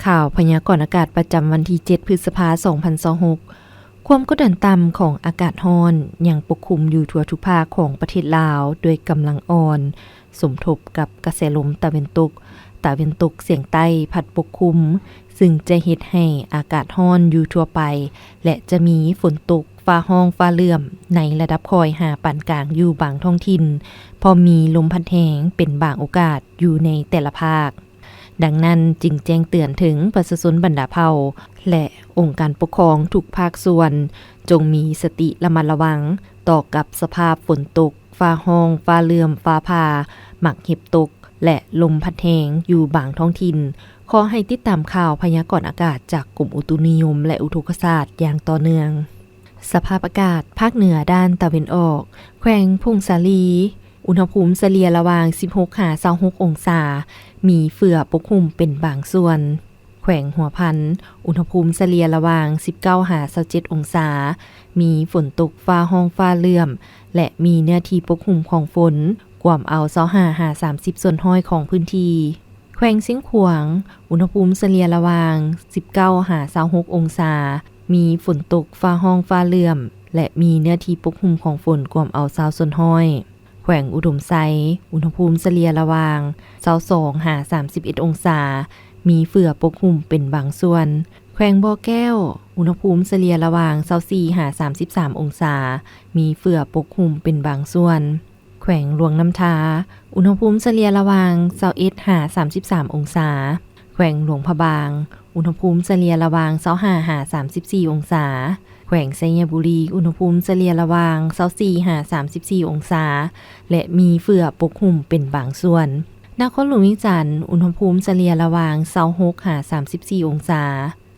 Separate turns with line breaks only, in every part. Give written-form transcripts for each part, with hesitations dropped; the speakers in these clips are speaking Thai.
ข่าวพยากรณ์อากาศประจำวันที่ 7 พฤษภาคม 2026 ความกดดันต่ำของอากาศร้อนยังปกคลุมอยู่ทั่วทุกภาคของประเทศลาวโดยกำลังอ่อนสมทบกับกระแสลมตะวันตกเฉียงใต้พัดปกคลุมซึ่งจะเฮ็ดให้อากาศร้อนอยู่ทั่วไปและจะมีฝนตกฟ้าร้องฟ้าเหลื่อมในระดับค่อยหาปานกลางอยู่บางท้องถิ่นพอมีลมพัดแรงเป็นบางโอกาสอยู่ในแต่ละภาคดังนั้นจึงแจ้งเตือนถึงประชาชนบรรดาเผ่าและองค์การปกครองทุกภาคส่วนจงมีสติระมัดระวังต่อกับสภาพฝนตกฟ้าร้องฟ้าเหลื่อมฟ้าผ่าหมักเห็บตกและลมพัดแรงอยู่บางท้องถิ่นขอให้ติดตามข่าวพยากรณ์อากาศจากกรมอุตุนิยมและอุทกศาสตร์อย่างต่อเนื่องสภาพอากาศภาคเหนือด้านตะวันออกแขวงพงสาลีอุณหภูมิเฉลี่ยระหว่าง 16-26 องศามีเฝือปกคลุมเป็นบางส่วนแขวงหัวพันอุณหภูมิเฉลี่ยระหว่าง 19-27 องศามีฝนตกฟ้าร้องฟ้าเหลื่อมและมีเนื้อที่ปกคลุมของฝนกว่าเอา 25-30 ส่วนห้อยของพื้นที่แขวงเสียงขวางอุณหภูมิเฉลี่ยระหว่าง 19-26 องศามีฝนตกฟ้าร้องฟ้าเหลื่อมและมีเนื้อที่ปกคลุมของฝนกว่าเอา20ส่วนห้อยแขวงอุดมไซอุณหภูมิเฉลี่ยระหว่าง 22-31 องศามีเฝือปกคลุมเป็นบางส่วนแขวงบ่อแก้วอุณหภูมิเฉลี่ยระหว่าง 24-33 องศามีเฝือปกคลุมเป็นบางส่วนแขวงหลวงน้ำทาอุณหภูมิเฉลี่ยระหว่าง 21-33 องศาแขวงหลวงพะบางอุณหภูมิเฉลี่ยระหว่าง 25-34 องศาแขวงไชยบุรีอุณหภูมิเฉลี่ยระหว่าง 24-34 องศาและมีเฝือปกคลุมเป็นบางส่วนนครหลวงวิจันทร์อุณหภูมิเฉลี่ยระหว่าง 26-34 องศา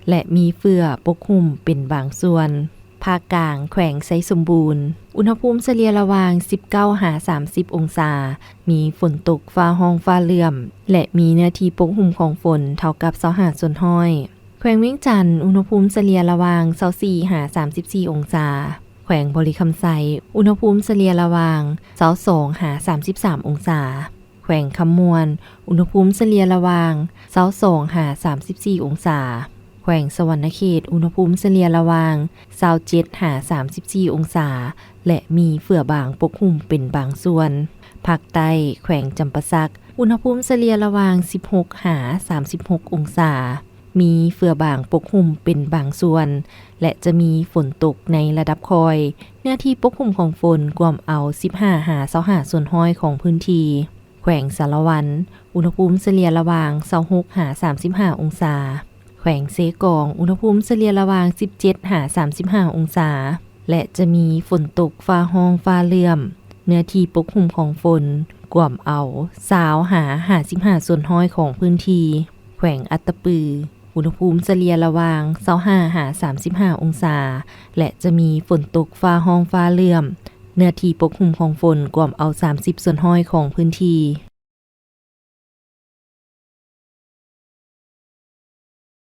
และมีเฝือปกคลุมเป็นบางส่วนภาคกลางแขวงไชสมบูรณ์อุณหภูมิเฉลี่ยระหว่าง 19-30 องศามีฝนตกฟ้าร้องฟ้าเหลื่อมและมีเนื้อที่ปกคลุมของฝนเท่ากับ25ส่วนห้อยแขวงเวียงจันทร์อุณหภูมิเฉลี่ยระหว่าง 24-34 องศาแขวงบริคำไซอุณหภูมิเฉลี่ยระหว่าง 22-33 องศาแขวงคำมวลอุณหภูมิเฉลี่ยระหว่าง 22-34 องศาแขวงสวรรณเขตอุณหภูมิเฉลี่ยระหว่าง 27-34 องศาและมีเฝือบางปกคลุมเป็นบางส่วนภาคใต้แขวงจำปาสักอุณหภูมิเฉลี่ยระหว่าง 16-36 องศามีเฝือบางปกคลุมเป็นบางส่วนและจะมีฝนตกในระดับคอยเนื้อที่ปกคลุมของฝนกว่าเอา 15-25 ส่วนห้อยของพื้นที่แขวงสารวันอุณหภูมิเฉลี่ยระหว่าง 26-35 องศาแขวงเซกองอุณหภูมิเฉลี่ยระหว่าง 17-35 องศาและจะมีฝนตกฟ้าร้องฟ้าเหลื่อมเนื้อที่ปกคลุมของฝนกว่าเอา 20-55 ส่วนห้อยของพื้นที่แขวงอัตตปืออุณหภูมิเฉลี่ยระหว่าง 25-35 องศาและจะมีฝนตกฟ้าร้องฟ้าเหลื่อมเนื้อที่ปกคลุมของฝนกว่าเอา30ส่วนห้อยของพื้นที่